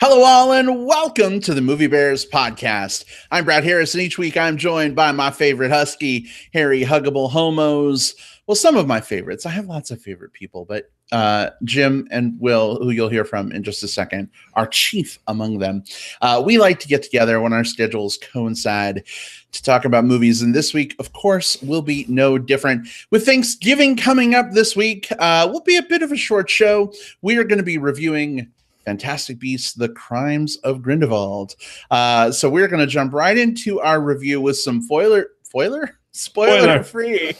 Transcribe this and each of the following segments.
Hello, all, and welcome to the Movie Bears podcast. I'm Brad Harris, and each week I'm joined by my favorite husky, Harry Huggable Homos. Well, some of my favorites. I have lots of favorite people, but Jim and Will, who you'll hear from in just a second, are chief among them. We like to get together when our schedules coincide to talk about movies, and this week, of course, will be no different. With Thanksgiving coming up this week, will be a bit of a short show. We are going to be reviewing Fantastic Beasts: The Crimes of Grindelwald. So we're going to jump right into our review with some spoiler free.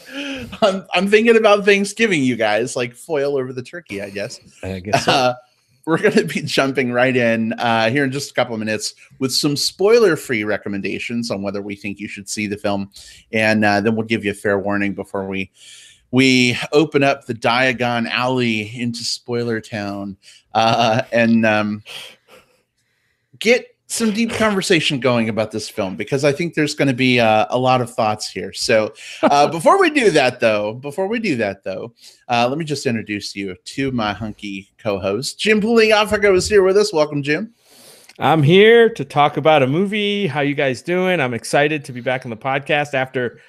I'm thinking about Thanksgiving, you guys, like foil over the turkey, I guess. I guess so. We're going to be jumping right in here in just a couple of minutes with some spoiler-free recommendations on whether we think you should see the film, and then we'll give you a fair warning before we open up the Diagon Alley into Spoiler Town and get some deep conversation going about this film, because I think there's going to be a lot of thoughts here. So before we do that, though, let me just introduce you to my hunky co-host. Jim Pugliafrico is here with us. Welcome, Jim. I'm here to talk about a movie. How you guys doing? I'm excited to be back on the podcast after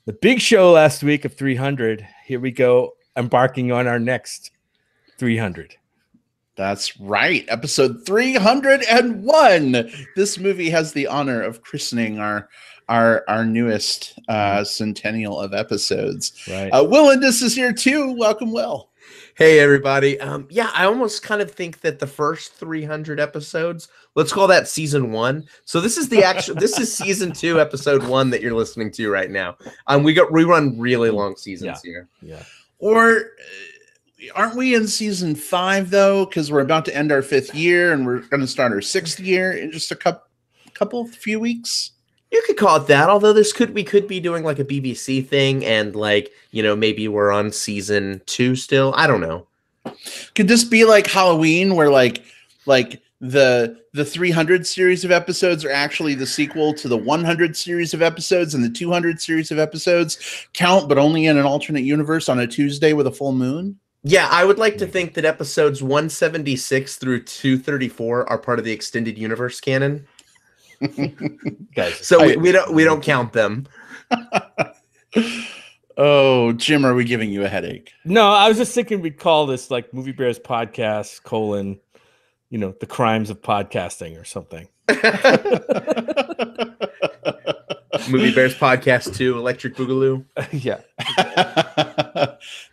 the big show last week of 300. Here we go, embarking on our next 300. That's right. Episode 301. This movie has the honor of christening our newest centennial of episodes. Right. Will Indus is here too. Welcome, Will. Hey, everybody. Yeah, I almost kind of think that the first 300 episodes, let's call that season 1. So this is this is season 2, episode 1 that you're listening to right now. We run really long seasons here. Yeah. Or aren't we in season 5 though? Because we're about to end our 5th year and we're going to start our 6th year in just a few weeks. You could call it that, although we could be doing like a BBC thing, and maybe we're on season 2 still. I don't know. Could this be like Halloween, where like the 300 series of episodes are actually the sequel to the 100 series of episodes, and the 200 series of episodes count, but only in an alternate universe on a Tuesday with a full moon? Yeah, I would like to think that episodes 176 through 234 are part of the extended universe canon. Guys, so we don't count them. Oh, Jim, are we giving you a headache? No, I was just thinking we'd call this like Movie Bears Podcast : the crimes of podcasting or something. Movie Bears Podcast 2, Electric Boogaloo. Yeah.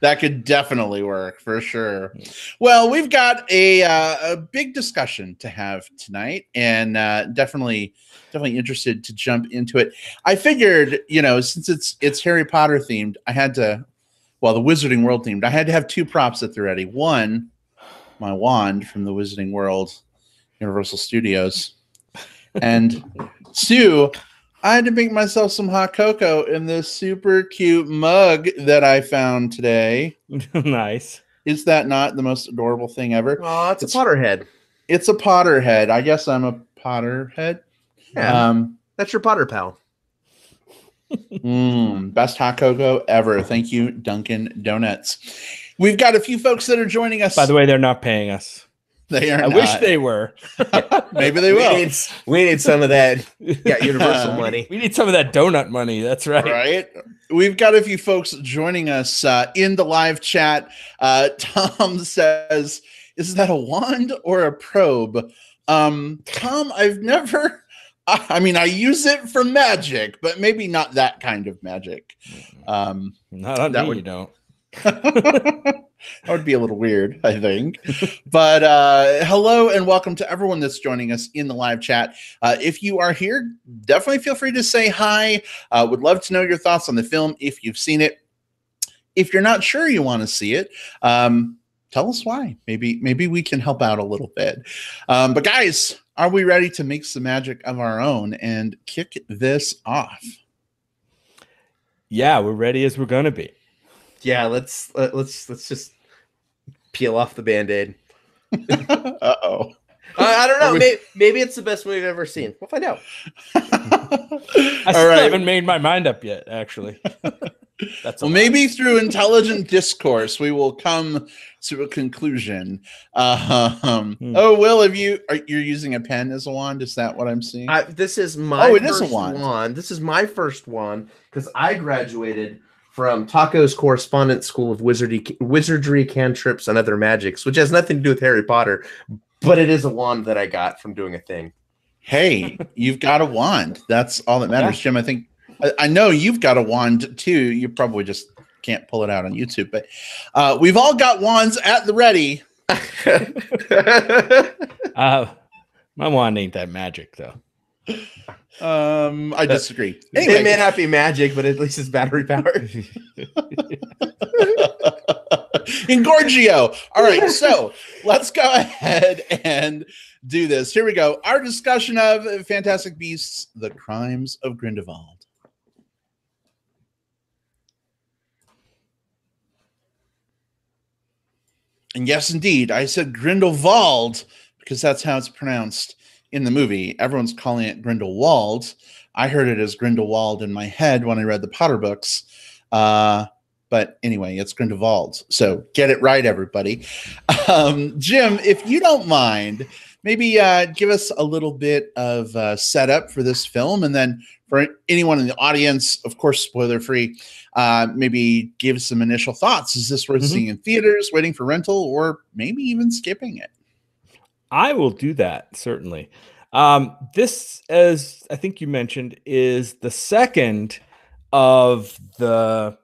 That could definitely work for sure. Well, we've got a big discussion to have tonight, and definitely interested to jump into it. I figured, since it's Harry Potter themed, the Wizarding World themed, I had to have 2 props at the ready. One, my wand from the Wizarding World Universal Studios, and 2, I had to make myself some hot cocoa in this super cute mug that I found today. Nice. Is that not the most adorable thing ever? Oh, it's a Potterhead. It's a Potterhead. I guess I'm a Potterhead. Yeah, that's your Potter pal. Best hot cocoa ever. Thank you, Dunkin' Donuts. We've got a few folks that are joining us. By the way, they're not paying us. They are. I wish they were. Maybe they will. We need some of that. Yeah, Universal money. We need some of that donut money. That's right. Right. We've got a few folks joining us in the live chat. Tom says, "Is that a wand or a probe?" Tom, I've never. I mean, I use it for magic, but maybe not that kind of magic. Not on me, you don't. That would be a little weird, I think. But hello and welcome to everyone that's joining us in the live chat. If you are here, definitely feel free to say hi. Would love to know your thoughts on the film if you've seen it. If you're not sure you want to see it, tell us why. Maybe we can help out a little bit. But guys, are we ready to make some magic of our own and kick this off? Yeah, we're ready as we're gonna be. Yeah, let's just peel off the Band-Aid. Uh-oh. I don't know. Maybe it's the best movie I've ever seen. We'll find out. I still haven't made my mind up yet, actually. That's well, maybe through intelligent discourse, we will come to a conclusion. Oh, Will, you're using a pen as a wand? Is that what I'm seeing? This is my it is a first wand. wand. This is my first wand because I graduated from Taco's Correspondence School of Wizardry, Cantrips, and Other Magics, which has nothing to do with Harry Potter, but it is a wand that I got from doing a thing. Hey, you've got a wand. That's all that matters, Jim. I know you've got a wand too. You probably just can't pull it out on YouTube, but we've all got wands at the ready. My wand ain't that magic though. I disagree. Anyway, it may not be magic, but at least it's battery powered. Engorgio. All right, so let's go ahead and do this. Here we go. Our discussion of Fantastic Beasts: The Crimes of Grindelwald. And yes, indeed, I said Grindelwald because that's how it's pronounced in the movie. Everyone's calling it Grindelwald. I heard it as Grindelwald in my head when I read the Potter books. But anyway, it's Grindelwald. So get it right, everybody. Jim, if you don't mind, maybe give us a little bit of setup for this film. And then for anyone in the audience, of course, spoiler-free, maybe give some initial thoughts. Is this worth seeing in theaters, waiting for rental, or maybe even skipping it? I will do that, certainly. This, as I think you mentioned, is the second of a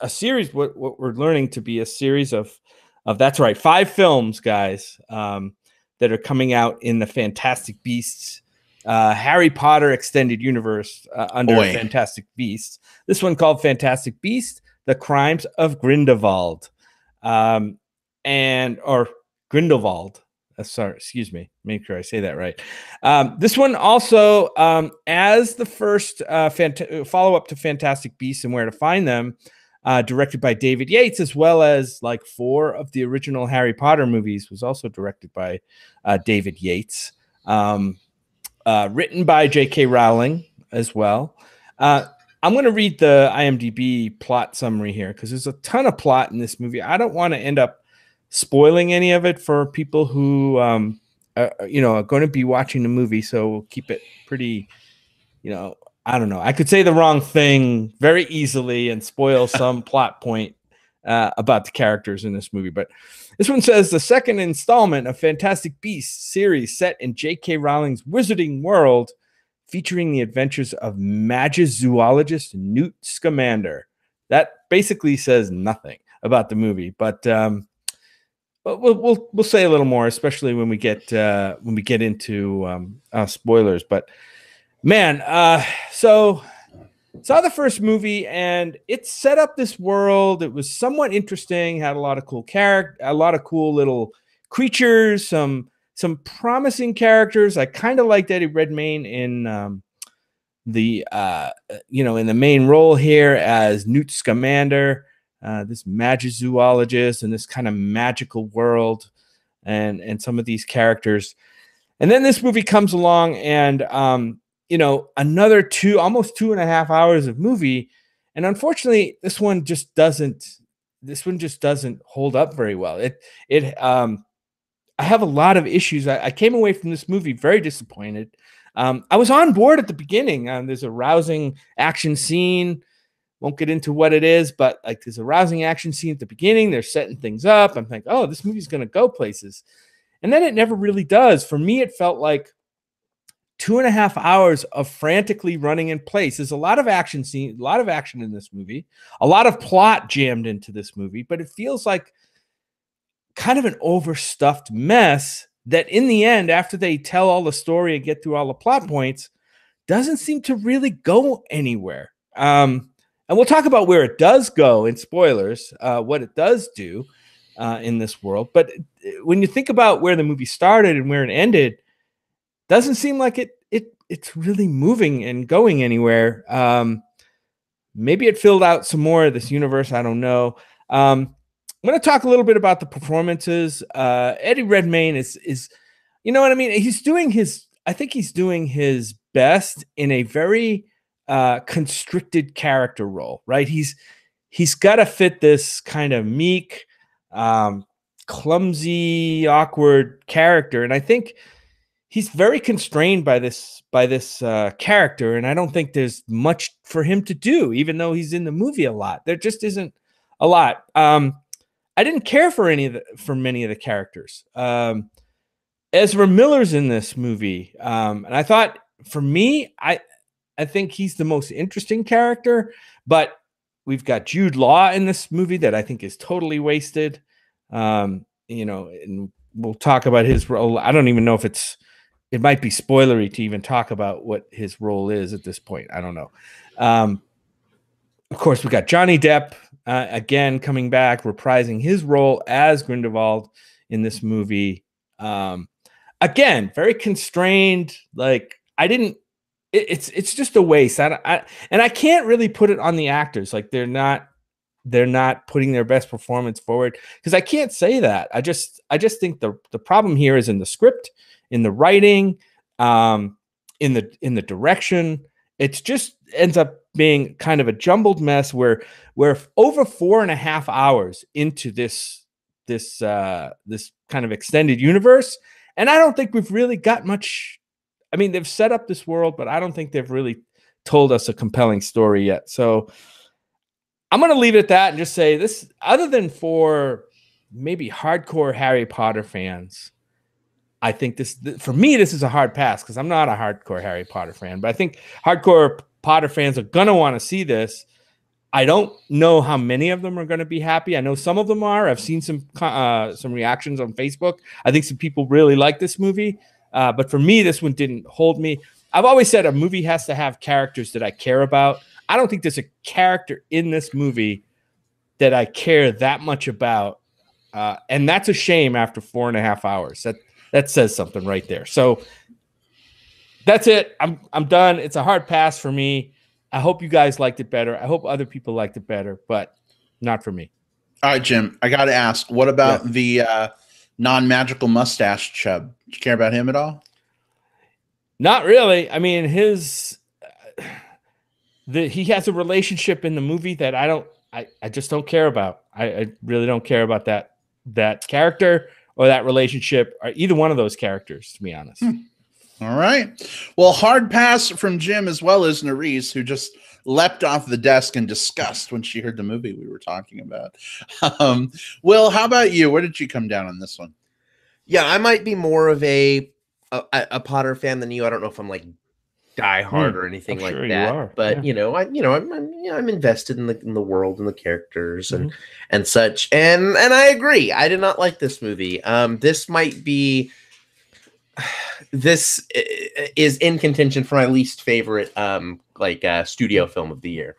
series, what we're learning to be a series of that's right, 5 films, guys, that are coming out in the Fantastic Beasts Harry Potter extended universe under Fantastic Beasts. This one called Fantastic Beasts: The Crimes of Grindelwald, or Grindelwald. Sorry, excuse me. Make sure I say that right. This one also, as the first follow-up to Fantastic Beasts and Where to Find Them, directed by David Yates, as well as like 4 of the original Harry Potter movies, was also directed by David Yates. Written by J.K. Rowling as well. I'm going to read the IMDb plot summary here because there's a ton of plot in this movie. I don't want to end up spoiling any of it for people who are going to be watching the movie, so we'll keep it pretty, I don't know. I could say the wrong thing very easily and spoil some plot point about the characters in this movie. But this one says the second installment of Fantastic Beasts series set in J.K. Rowling's Wizarding World, featuring the adventures of Magizoologist Newt Scamander. That basically says nothing about the movie, but we'll say a little more, especially when we get into spoilers. But man, so saw the first movie and it set up this world. It was somewhat interesting, had a lot of cool a lot of cool little creatures, some promising characters. I kind of liked Eddie Redmayne in in the main role here as Newt Scamander, this magizoologist and this kind of magical world, and some of these characters. And then this movie comes along and another almost 2.5 hours of movie. And unfortunately, this one just doesn't hold up very well. I have a lot of issues. I came away from this movie very disappointed. I was on board at the beginning. There's a rousing action scene. Won't get into what it is, but like there's a rousing action scene at the beginning. They're setting things up. I'm thinking, oh, this movie's going to go places. And then it never really does. For me, it felt like 2.5 hours of frantically running in place. There's a lot of action in this movie, a lot of plot jammed into this movie, but it feels like kind of an overstuffed mess that in the end, after they tell all the story and get through all the plot points, doesn't seem to really go anywhere. And we'll talk about where it does go in spoilers, what it does do in this world. But when you think about where the movie started and where it ended, doesn't seem like it's really moving and going anywhere. Maybe it filled out some more of this universe. I don't know. I'm going to talk a little bit about the performances. Eddie Redmayne is, you know what I mean? I think he's doing his best in a very constricted character role, right? He's he's got to fit this kind of meek, clumsy, awkward character. And I think he's very constrained by this character. And I don't think there's much for him to do, even though he's in the movie a lot. There just isn't a lot. I didn't care for many of the characters. Ezra Miller's in this movie. And I thought, for me, I think he's the most interesting character, but we've got Jude Law in this movie that I think is totally wasted. And we'll talk about his role. I don't even know if it might be spoilery to even talk about what his role is at this point. I don't know. Of course, we got Johnny Depp again coming back, reprising his role as Grindelwald in this movie. Again, very constrained. Like, it's just a waste. And I can't really put it on the actors. Like, they're not putting their best performance forward, because I can't say that. I just think the problem here is in the script, in the writing, in the direction. It just ends up being kind of a jumbled mess where we're over 4.5 hours into this kind of extended universe. And I don't think we've really got much. I mean, they've set up this world, but I don't think they've really told us a compelling story yet. So I'm going to leave it at that and just say this, other than for maybe hardcore Harry Potter fans, I think for me, this is a hard pass, because I'm not a hardcore Harry Potter fan, but I think hardcore Potter fans are going to want to see this. I don't know how many of them are going to be happy. I know some of them are. I've seen some reactions on Facebook. I think some people really like this movie. But for me, this one didn't hold me. I've always said a movie has to have characters that I care about. I don't think there's a character in this movie that I care that much about. And that's a shame after 4.5 hours. That says something right there. So that's it. I'm done. It's a hard pass for me. I hope you guys liked it better. I hope other people liked it better, but not for me. All right, Jim, I got to ask, what about the non-magical mustache chub? Did you care about him at all? Not really. I mean, he has a relationship in the movie that I just don't care about. I really don't care about that character or that relationship, or either one of those characters, to be honest. All right. Well, hard pass from Jim, as well as Nerese, who just leapt off the desk in disgust when she heard the movie we were talking about. Will, how about you? Where did you come down on this one? Yeah, I might be more of a Potter fan than you. I don't know if I'm like die hard or anything like sure that. You are. But yeah. I'm invested in the world and the characters and such. And I agree. I did not like this movie. This is in contention for my least favorite studio film of the year.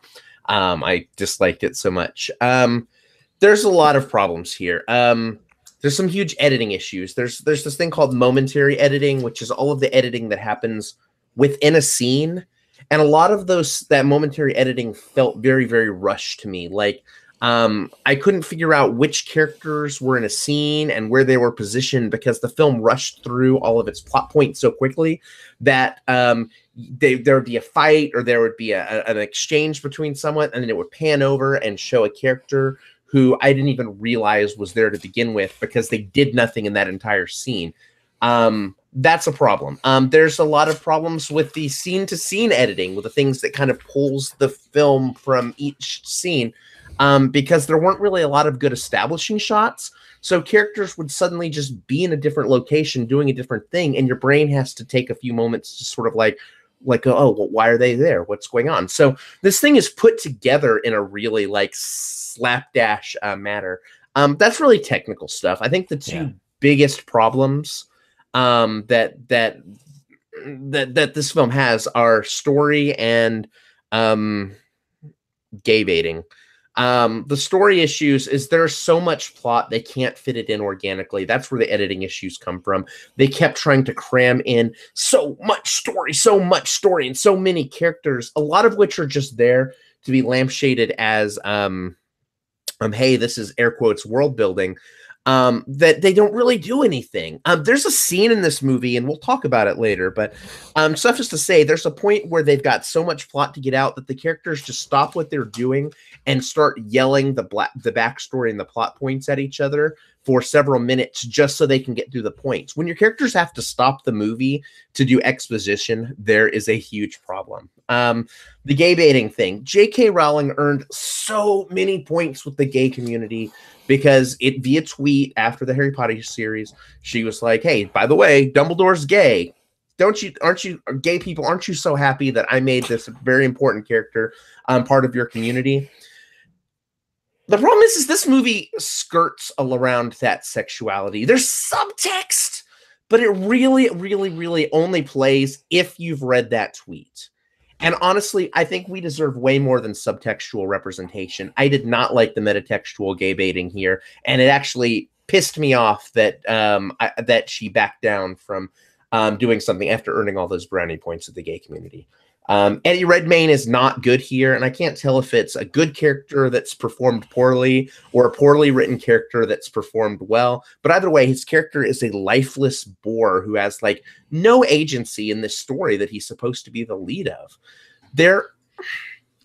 I disliked it so much. There's a lot of problems here. There's some huge editing issues. There's this thing called momentary editing, which is all of the editing that happens within a scene. And a lot of that momentary editing felt very, very rushed to me. Like, I couldn't figure out which characters were in a scene and where they were positioned, because the film rushed through all of its plot points so quickly that there would be a fight, or there would be an exchange between someone, and then it would pan over and show a character who I didn't even realize was there to begin with, because they did nothing in that entire scene. That's a problem. There's a lot of problems with the scene-to-scene editing, with the things that kind of pulls the film from each scene. Because there weren't really a lot of good establishing shots. So characters would suddenly just be in a different location doing a different thing, and your brain has to take a few moments to sort of like, oh, well, why are they there? What's going on? So this thing is put together in a really like slapdash manner. That's really technical stuff. I think the two biggest problems that this film has are story and gay baiting. The story issues is there's so much plot, they can't fit it in organically. That's where the editing issues come from. They kept trying to cram in so much story, and so many characters, a lot of which are just there to be lampshaded as, hey, this is air quotes world building. that they don't really do anything. There's a scene in this movie, and we'll talk about it later, but suffice to say, there's a point where they've got so much plot to get out that the characters just stop what they're doing and start yelling the backstory and the plot points at each other for several minutes just so they can get through the points. When your characters have to stop the movie to do exposition, there is a huge problem. The gay baiting thing. J.K. Rowling earned so many points with the gay community because via tweet after the Harry Potter series, she was like, hey, by the way, Dumbledore's gay. Aren't you gay people? Aren't you so happy that I made this very important character part of your community? The problem is this movie skirts around that sexuality. There's subtext, but it really, really, really only plays if you've read that tweet. And honestly, I think we deserve way more than subtextual representation. I did not like the metatextual gay baiting here, and it actually pissed me off that that she backed down from doing something after earning all those brownie points at the gay community. Eddie Redmayne is not good here, and I can't tell if it's a good character that's performed poorly or a poorly written character that's performed well. But either way, his character is a lifeless bore who has like no agency in this story that he's supposed to be the lead of. There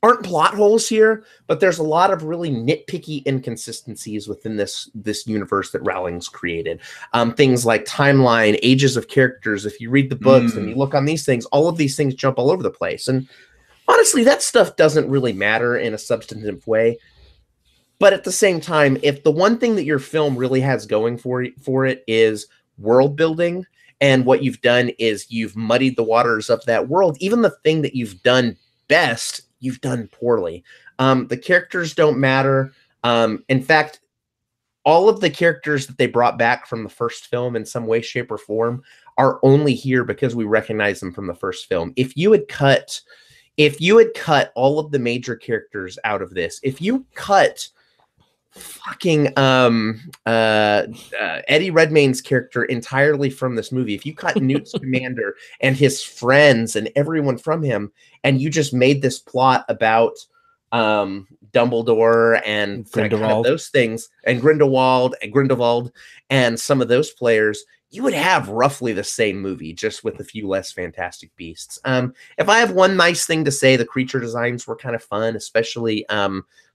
aren't plot holes here, but there's a lot of really nitpicky inconsistencies within this universe that Rowling's created. Things like timeline, ages of characters. If you read the books and you look on these things, all of these things jump all over the place. And honestly, that stuff doesn't really matter in a substantive way. But at the same time, if the one thing that your film really has going for it is world building, and what you've done is you've muddied the waters of that world, even the thing that you've done best, you've done poorly. The characters don't matter. In fact, all of the characters that they brought back from the first film in some way, shape, or form are only here because we recognize them from the first film. If you had cut all of the major characters out of this, if you cut fucking Eddie Redmayne's character entirely from this movie, if you cut Newt Scamander and his friends and everyone from him, and you just made this plot about Dumbledore and kind of those things, and Grindelwald and some of those players, you would have roughly the same movie, just with a few less Fantastic Beasts. If I have one nice thing to say, the creature designs were kind of fun, especially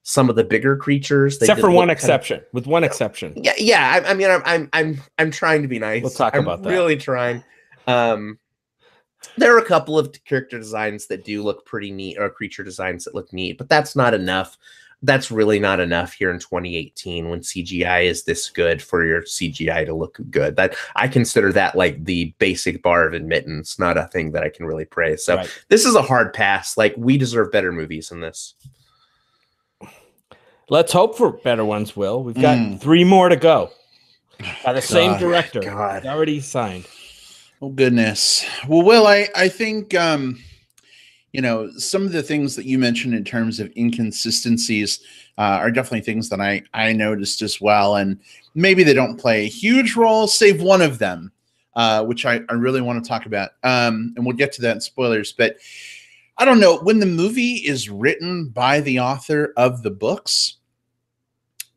some of the bigger creatures. Except for one exception. With one exception. Yeah. I mean, I'm trying to be nice. We'll talk about that. I'm really trying. There are a couple of character designs that do look pretty neat, or creature designs that look neat, but that's not enough. That's really not enough here in 2018 when CGI is this good for your CGI to look good. That I consider that like the basic bar of admittance, not a thing that I can really praise. So This is a hard pass. Like, we deserve better movies than this. Let's hope for better ones, Will. We've got 3 more to go. By the same director. God. Already signed. Oh, goodness. Well, Will, I think, some of the things that you mentioned in terms of inconsistencies are definitely things that I noticed as well. And maybe they don't play a huge role, save one of them, which I really want to talk about. And we'll get to that in spoilers. But I don't know. When the movie is written by the author of the books,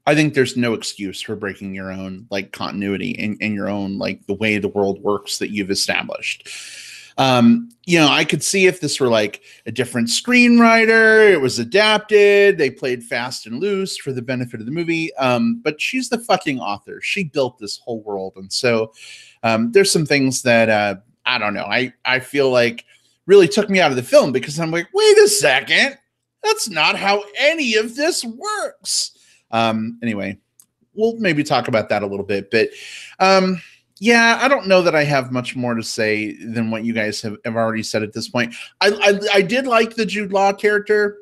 I think there's no excuse for breaking your own like continuity and your own like the way the world works that you've established. I could see if this were like a different screenwriter, it was adapted, they played fast and loose for the benefit of the movie. But she's the fucking author. She built this whole world. And so there's some things that I don't know. I feel like really took me out of the film because I'm like, wait a second, that's not how any of this works. Anyway, we'll maybe talk about that a little bit, but yeah, I don't know that I have much more to say than what you guys have already said at this point. I did like the Jude Law character.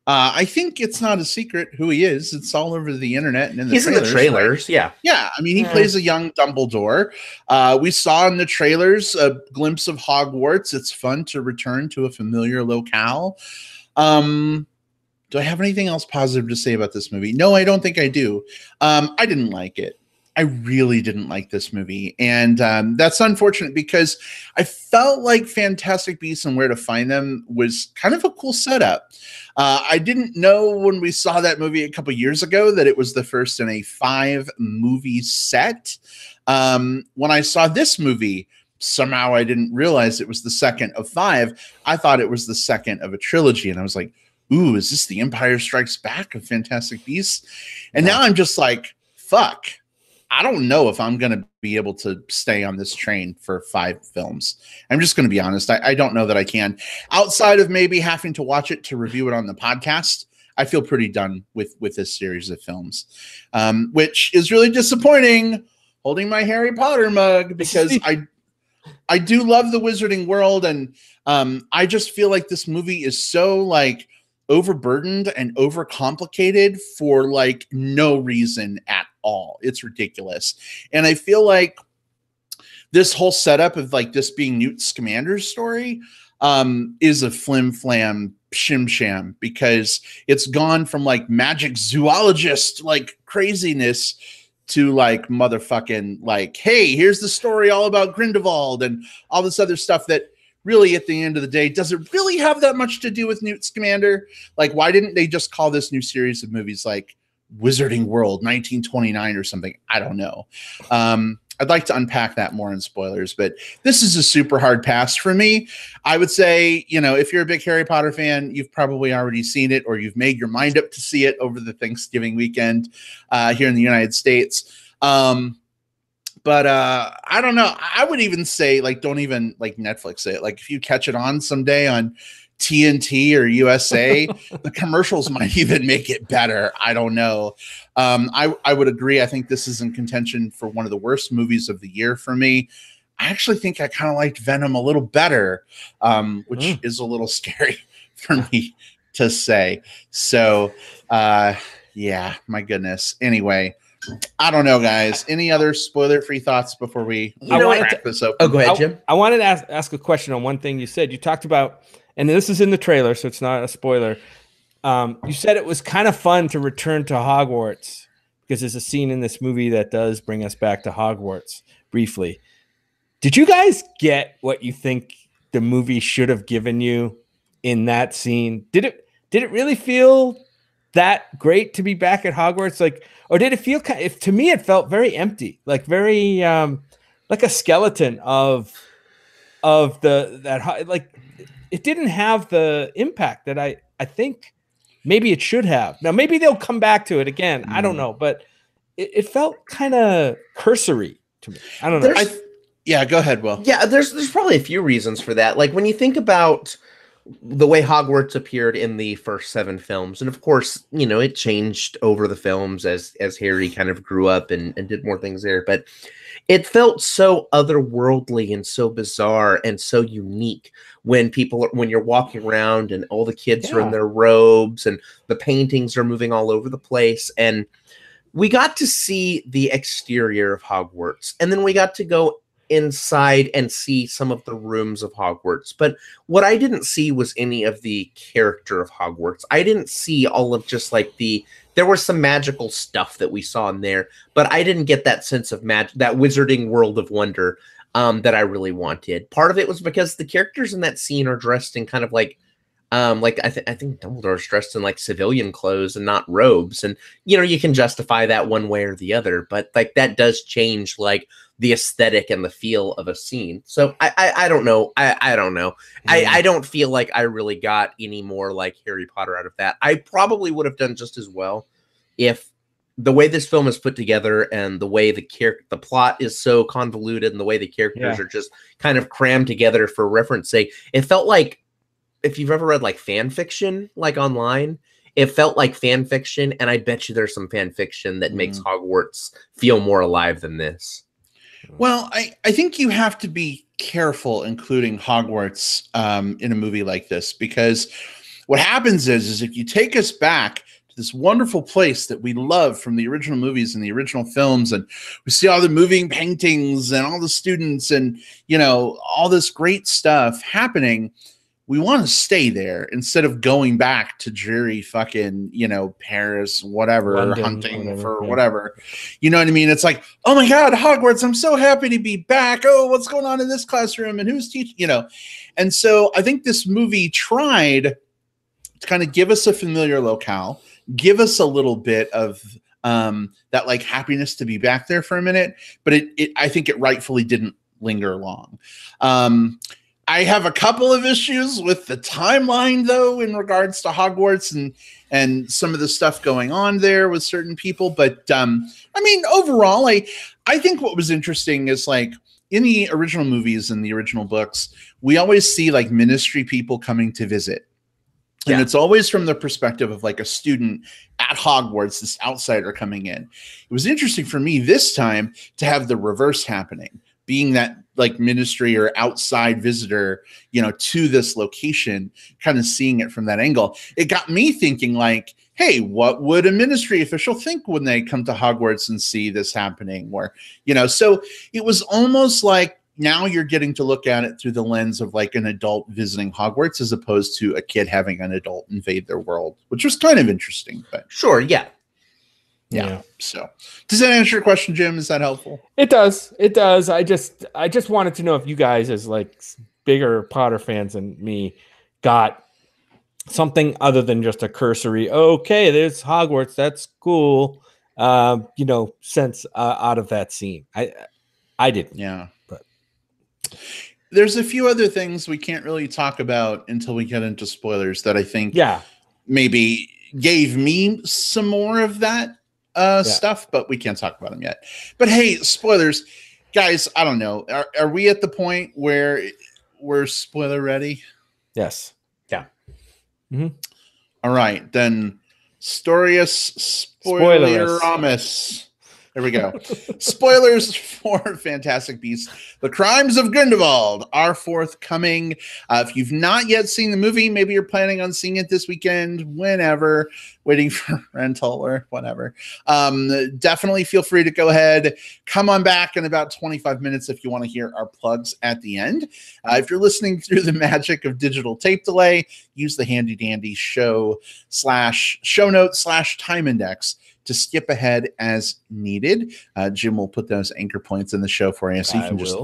I think it's not a secret who he is. It's all over the internet and in the trailers. In the trailers, right? Yeah. I mean, he plays a young Dumbledore. We saw in the trailers a glimpse of Hogwarts. It's fun to return to a familiar locale. Do I have anything else positive to say about this movie? No, I don't think I do. I didn't like it. I really didn't like this movie. And that's unfortunate because I felt like Fantastic Beasts and Where to Find Them was kind of a cool setup. I didn't know when we saw that movie a couple years ago that it was the first in a 5-movie set. When I saw this movie, somehow I didn't realize it was the second of 5. I thought it was the second of a trilogy. And I was like, ooh, is this the Empire Strikes Back of Fantastic Beasts? And now I'm just like, fuck. I don't know if I'm going to be able to stay on this train for 5 films. I'm just going to be honest. I don't know that I can. Outside of maybe having to watch it to review it on the podcast, I feel pretty done with this series of films, which is really disappointing, holding my Harry Potter mug, because I do love the Wizarding World. And I just feel like this movie is so like overburdened and overcomplicated for like no reason at all. It's ridiculous. And I feel like this whole setup of like this being Newt Scamander's story is a flim flam shim sham, because it's gone from like magic zoologist like craziness to like motherfucking like, hey, here's the story all about Grindelwald and all this other stuff that really at the end of the day doesn't really have that much to do with Newt Scamander. Like, why didn't they just call this new series of movies like Wizarding World 1929 or something? I don't know. I'd like to unpack that more in spoilers, but this is a super hard pass for me. I would say, you know, if you're a big Harry Potter fan, you've probably already seen it, or you've made your mind up to see it over the Thanksgiving weekend here in the United States. But I don't know. I would even say, like, don't even like Netflix it. Like, if you catch it on someday on TNT or USA, the commercials might even make it better. I don't know. I would agree. I think this is in contention for one of the worst movies of the year for me. I actually think I kind of liked Venom a little better, which is a little scary for me to say. So, yeah, my goodness. Anyway, I don't know, guys. Any other spoiler-free thoughts before we wrap this up? Oh, go ahead, Jim. I wanted to ask a question on one thing you said. You talked about, and this is in the trailer, so it's not a spoiler. You said it was kind of fun to return to Hogwarts because there's a scene in this movie that does bring us back to Hogwarts briefly. Did you guys get what you think the movie should have given you in that scene? Did it really feel that great to be back at Hogwarts? Like, or did it feel to me it felt very empty, like very like a skeleton of like it didn't have the impact that I think maybe it should have. Now maybe they'll come back to it again. I don't know, but it felt kind of cursory to me. I don't know. Yeah, go ahead, Will. Yeah, there's probably a few reasons for that. Like when you think about the way Hogwarts appeared in the first 7 films, and of course, you know, it changed over the films as Harry kind of grew up and did more things there, but it felt so otherworldly and so bizarre and so unique when you're walking around and all the kids are in their robes and the paintings are moving all over the place. And we got to see the exterior of Hogwarts, and then we got to go inside and see some of the rooms of Hogwarts. But what I didn't see was any of the character of Hogwarts. I didn't see all of just like there was some magical stuff that we saw in there, but I didn't get that sense of that Wizarding World of wonder that I really wanted. Part of it was because the characters in that scene are dressed in kind of like I think Dumbledore's dressed in like civilian clothes and not robes. And, you know, you can justify that one way or the other, but like that does change like the aesthetic and the feel of a scene. So I don't know. I don't know. I don't feel like I really got any more like Harry Potter out of that. I probably would have done just as well if the way this film is put together and the way the plot is so convoluted and the way the characters are just kind of crammed together for reference sake. It felt like, if you've ever read like fan fiction, like online, it felt like fan fiction. And I bet you there's some fan fiction that makes Hogwarts feel more alive than this. Well, I think you have to be careful including Hogwarts in a movie like this, because what happens is if you take us back to this wonderful place that we love from the original movies and the original films, and we see all the moving paintings and all the students and, you know, all this great stuff happening, we want to stay there instead of going back to dreary fucking, Paris, whatever, London, hunting whatever, for yeah. whatever. You know what I mean? It's like, oh my God, Hogwarts, I'm so happy to be back. Oh, what's going on in this classroom and who's teaching, And so I think this movie tried to kind of give us a familiar locale, give us a little bit of that like happiness to be back there for a minute, but I think it rightfully didn't linger long. I have a couple of issues with the timeline, though, in regards to Hogwarts and some of the stuff going on there with certain people. But overall, I think what was interesting is like in the original movies and the original books, we always see like ministry people coming to visit. And it's always from the perspective of like a student at Hogwarts, this outsider coming in. It was interesting for me this time to have the reverse happening, being that like ministry or outside visitor, to this location, kind of seeing it from that angle. It got me thinking like, hey, what would a ministry official think when they come to Hogwarts and see this happening? Or, so it was almost like now you're getting to look at it through the lens of like an adult visiting Hogwarts as opposed to a kid having an adult invade their world, which was kind of interesting. But sure, yeah. So does that answer your question, Jim? Is that helpful? It does. I just wanted to know if you guys, as like bigger Potter fans than me, got something other than just a cursory, okay, there's Hogwarts, that's cool, sense out of that scene. I didn't. Yeah. But there's a few other things we can't really talk about until we get into spoilers that I think maybe gave me some more of that stuff, but we can't talk about them yet. But hey, spoilers, guys, I don't know. Are we at the point where we're spoiler ready? Yes. Yeah. Mm-hmm. All right, then Storius Spoileramus. There we go. Spoilers for Fantastic Beasts: The Crimes of Grindelwald are forthcoming. If you've not yet seen the movie, maybe you're planning on seeing it this weekend, whenever, waiting for rental or whatever. Definitely feel free to go ahead. Come on back in about 25 minutes if you want to hear our plugs at the end. If you're listening through the magic of digital tape delay, use the handy dandy show notes / time index to skip ahead as needed. Jim will put those anchor points in the show for you, so you can just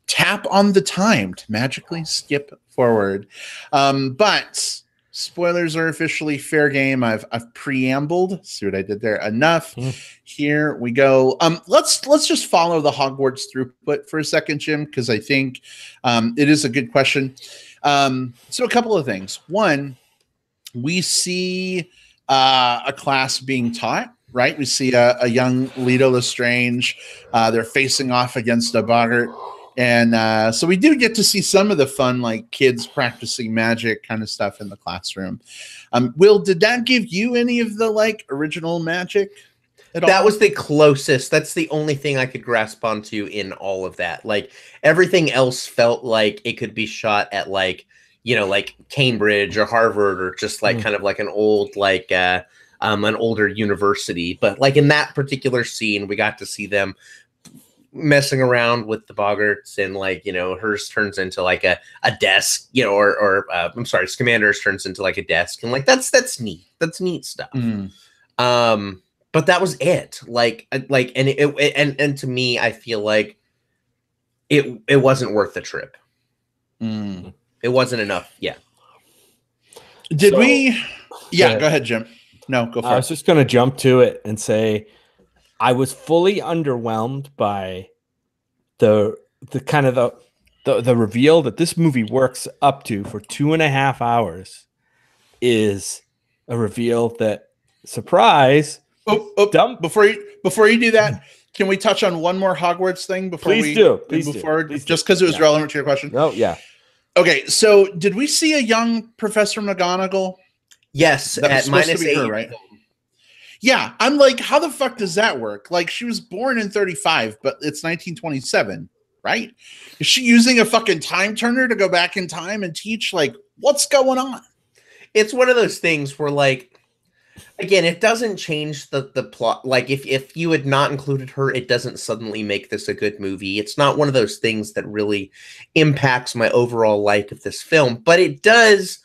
tap on the time to magically skip forward. But spoilers are officially fair game. I've preambled. See what I did there? Enough. Here we go. Let's just follow the Hogwarts throughput for a second, Jim, because I think it is a good question. So a couple of things. One, we see a class being taught. Right, we see a young Leto Lestrange. They're facing off against a boggart, and so we do get to see some of the fun, like kids practicing magic kind of stuff in the classroom. Will, did that give you any of the like original magic at all? That was the closest. That's the only thing I could grasp onto in all of that. Like everything else felt like it could be shot at like Cambridge or Harvard or just like kind of like an old like. An older university, but like in that particular scene, we got to see them messing around with the boggarts, and like hers turns into like a desk, or I'm sorry, Scamander's turns into like a desk, and like that's neat. That's neat stuff. But that was it. And to me, I feel like it wasn't worth the trip. It wasn't enough. Yeah. Did we? Yeah. Go ahead, Jim. No, go for it. I was just going to jump to it and say I was fully underwhelmed by the kind of the reveal that this movie works up to for 2.5 hours is a reveal that surprise. Dumb. Before you do that, can we touch on one more Hogwarts thing before Please move forward? Just because it was relevant to your question. Oh yeah. Okay, so did we see a young Professor McGonagall? Yes, at -8, her, right? Yeah, I'm like, how the fuck does that work? Like, she was born in 35, but it's 1927, right? Is she using a fucking time turner to go back in time and teach? Like, what's going on? It's one of those things where, like, Again, it doesn't change the plot. Like if you had not included her, it doesn't suddenly make this a good movie. It's not one of those things that really impacts my overall like of this film, but it does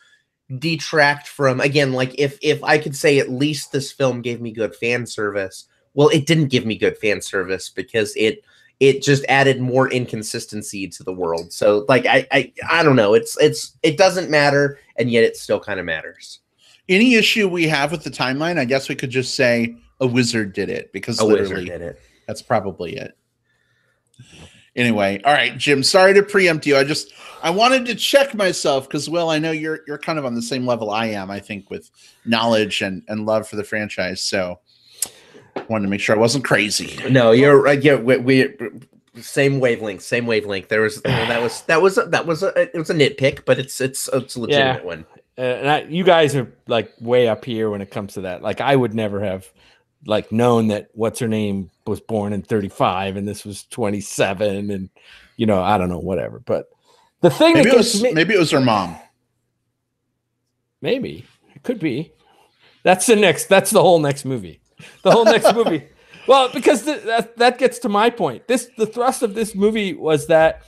detract from, again, like if I could say at least this film gave me good fan service. Well, it didn't give me good fan service because it just added more inconsistency to the world. So like I don't know. It doesn't matter, and yet it still kind of matters. Any issue we have with the timeline, I guess we could just say a wizard did it, because literally did it. That's probably it. Anyway, all right, Jim, sorry to preempt you. I wanted to check myself because, Will, I know you're kind of on the same level I am, I think, with knowledge and love for the franchise. So I wanted to make sure I wasn't crazy. No, you're right. Yeah, we same wavelength. There was it was a nitpick, but it's a legitimate one. You guys are like way up here when it comes to that. Like I would never have like known that what's her name was born in 35 and this was 27, and I don't know, whatever. But the thing maybe it was her mom. Maybe it could be. That's the whole next movie. The whole next movie. Well, because that gets to my point. The thrust of this movie was that,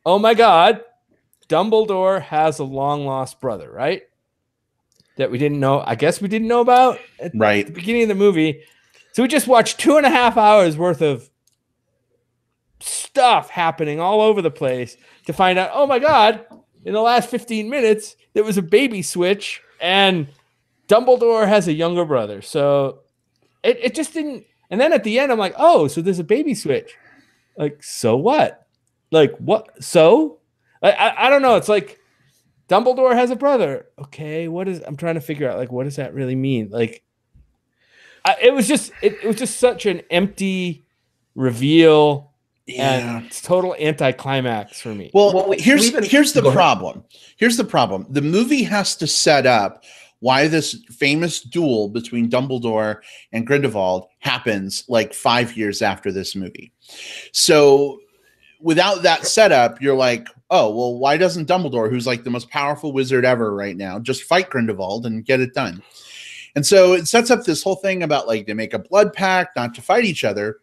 oh my God, Dumbledore has a long lost brother, right? That we didn't know. I guess we didn't know about at the beginning of the movie. So we just watched 2.5 hours worth of stuff happening all over the place to find out, oh my God, in the last 15 minutes, there was a baby switch and Dumbledore has a younger brother. So it just didn't. And then at the end, I'm like, oh, so there's a baby switch. Like, so what? Like, what? So? I don't know. It's like Dumbledore has a brother. Okay, I'm trying to figure out, like, what does that really mean? Like, it was just such an empty reveal and it's total anticlimax for me. Well, here's the problem. Here's the problem. The movie has to set up why this famous duel between Dumbledore and Grindelwald happens like 5 years after this movie. So without that setup, you're like, oh, well, why doesn't Dumbledore, who's like the most powerful wizard ever right now, just fight Grindelwald and get it done? And so it sets up this whole thing about like they make a blood pact not to fight each other.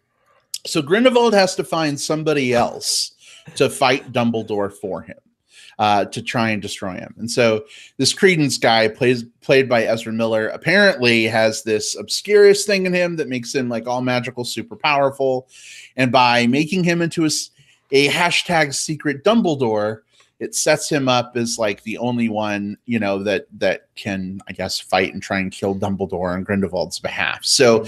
So Grindelwald has to find somebody else to fight Dumbledore for him, to try and destroy him. And so this Credence guy, played by Ezra Miller, apparently has this obscurus thing in him that makes him like all magical, super powerful. And by making him into a hashtag secret Dumbledore, it sets him up as like the only one, that can, I guess, fight and try and kill Dumbledore on Grindelwald's behalf. So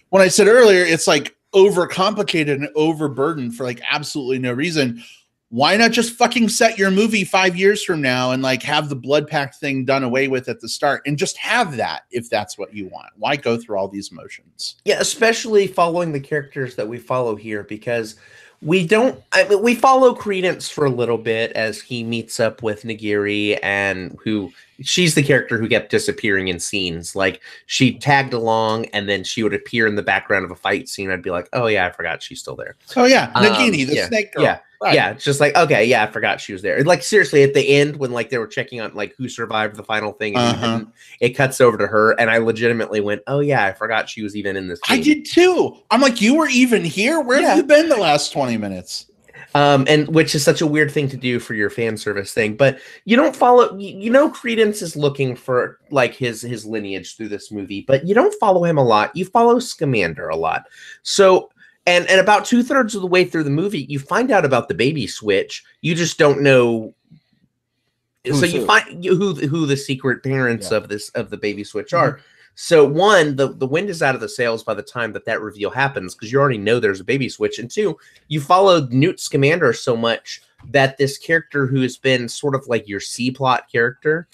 when I said earlier, it's like overcomplicated and overburdened for like absolutely no reason. Why not just fucking set your movie 5 years from now and like have the blood pact thing done away with at the start and just have that if that's what you want? Why go through all these motions? Yeah, especially following the characters that we follow here, because we follow Credence for a little bit as he meets up with Nagiri, and she's the character who kept disappearing in scenes. Like she tagged along and then she would appear in the background of a fight scene. I'd be like, oh yeah, I forgot she's still there. Oh yeah. Nagini, the snake girl. Yeah. Right. Yeah. It's just like, okay. Yeah. I forgot she was there. Like seriously, at the end when like they were checking on like who survived the final thing, and it cuts over to her. And I legitimately went, oh yeah, I forgot she was even in this game. I did too. I'm like, you were even here? Where have you been the last 20 minutes? And which is such a weird thing to do for your fan service thing, but you don't follow, Credence is looking for like his lineage through this movie, but you don't follow him a lot. You follow Scamander a lot. So, and about 2/3 of the way through the movie, you find out about the baby switch. You just don't know. You find who the secret parents of the baby switch are. So one, the wind is out of the sails by the time that reveal happens, because you already know there's a baby switch. And two, you followed Newt Scamander so much that this character who has been sort of like your C-plot character,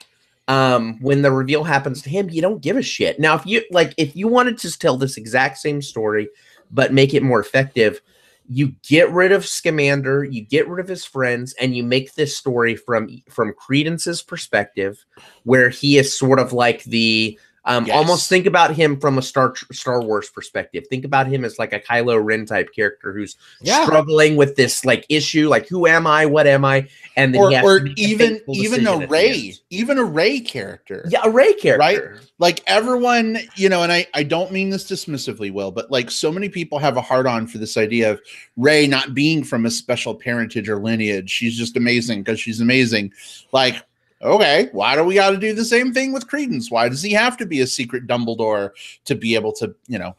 when the reveal happens to him, you don't give a shit. Now, if you wanted to tell this exact same story, but make it more effective, you get rid of Scamander, you get rid of his friends, and you make this story from Credence's perspective, where he is sort of like the Almost think about him from a Star Wars perspective. Think about him as like a Kylo Ren type character who's struggling with this like issue, like who am I, what am I, and then or even a Rey character. Yeah, a Rey character, right? Like everyone, you know, and I don't mean this dismissively, Will, but like so many people have a hard on for this idea of Rey not being from a special parentage or lineage. She's just amazing because she's amazing. Like, okay, why do we got to do the same thing with Credence? Why does he have to be a secret Dumbledore to be able to, you know?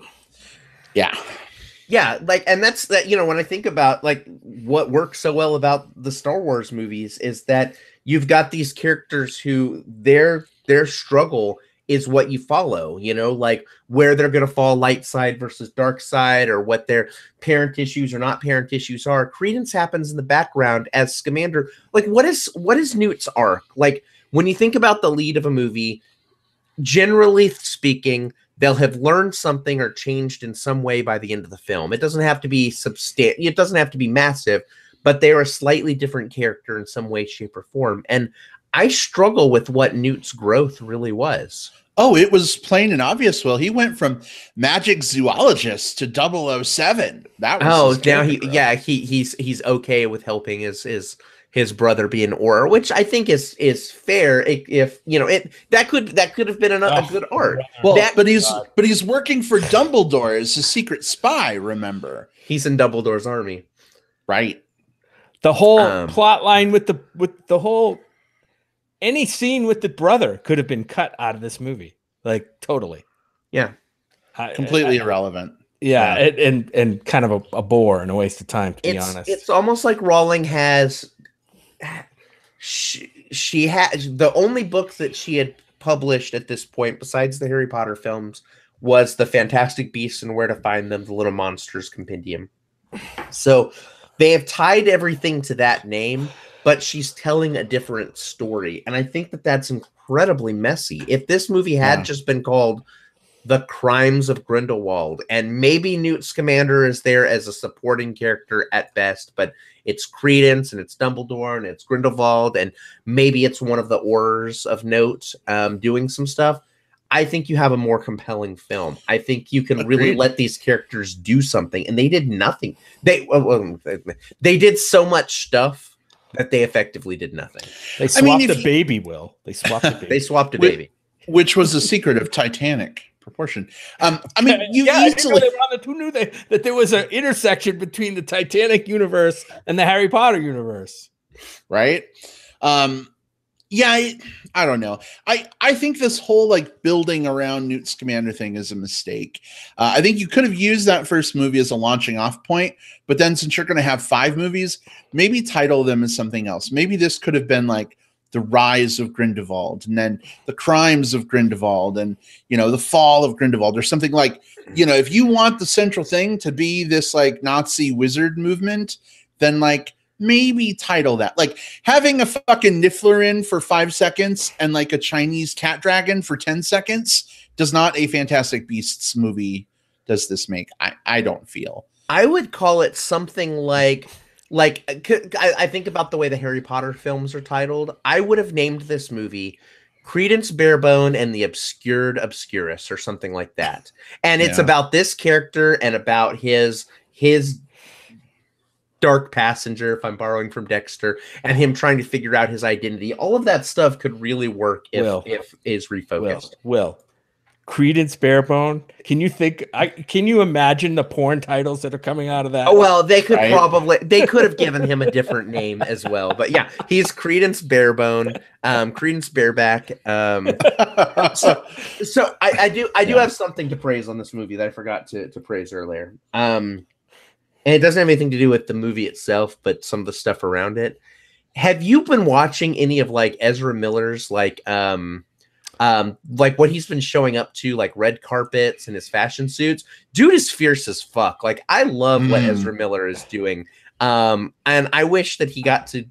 Yeah, like, and that's that, you know, when I think about like what works so well about the Star Wars movies is that you've got these characters who their struggle is what you follow, you know, like where they're going to fall light side versus dark side, or what their parent issues or not parent issues are. Credence happens in the background as Scamander. Like, what is Newt's arc? Like, when you think about the lead of a movie, generally speaking, they'll have learned something or changed in some way by the end of the film. It doesn't have to be it doesn't have to be massive, but they're a slightly different character in some way, shape, or form. And I struggle with what Newt's growth really was. Oh, it was plain and obvious. Well, he went from magic zoologist to 007. That was now he's okay with helping his brother be an Auror, which I think is fair. If you know it, that could have been a good arc. Well, but he's working for Dumbledore as a secret spy. Remember, he's in Dumbledore's army, right? The whole plot line with the whole. Any scene with the brother could have been cut out of this movie, like totally. Yeah, completely irrelevant. Yeah, and kind of a bore and a waste of time, to be honest. It's almost like Rowling has. She had the only book that she had published at this point, besides the Harry Potter films, was the Fantastic Beasts and Where to Find Them: The Little Monsters Compendium. So they have tied everything to that name. But she's telling a different story. And I think that that's incredibly messy. If this movie had just been called The Crimes of Grindelwald, and maybe Newt Scamander is there as a supporting character at best, but it's Credence and it's Dumbledore and it's Grindelwald, and maybe it's one of the Aurors of note doing some stuff, I think you have a more compelling film. I think you can really let these characters do something. And they did nothing. They did so much stuff that they effectively did nothing. They swapped the baby, Will. They swapped the baby. They swapped a baby. Which was the secret of Titanic proportion. I mean, you easily... Who knew that there was an intersection between the Titanic universe and the Harry Potter universe? Right? Yeah, I don't know. I think this whole like building around Newt Scamander thing is a mistake. I think you could have used that first movie as a launching off point, but then since you're going to have 5 movies, maybe title them as something else. Maybe this could have been like The Rise of Grindelwald, and then The Crimes of Grindelwald, and, you know, The Fall of Grindelwald, or something like, you know, if you want the central thing to be this like Nazi wizard movement, then like, maybe title that. Like having a fucking Niffler in for 5 seconds and like a Chinese cat dragon for 10 seconds does not a Fantastic Beasts movie does this make. I don't feel. I would call it something like I think about the way the Harry Potter films are titled. I would have named this movie Credence Barebone and the Obscured Obscurus or something like that. And it's about this character and about his dark passenger, if I'm borrowing from Dexter, and him trying to figure out his identity. All of that stuff could really work if is refocused. Will. Credence Barebone. Can you imagine the porn titles that are coming out of that? Oh, well, they could they could have given him a different name as well. But yeah, he's Credence Barebone, Credence Bareback. So I do have something to praise on this movie that I forgot to praise earlier. And it doesn't have anything to do with the movie itself, but some of the stuff around it. Have you been watching any of like Ezra Miller's like what he's been showing up to, like red carpets and his fashion suits? Dude is fierce as fuck. Like I love what Ezra Miller is doing. And I wish that he got to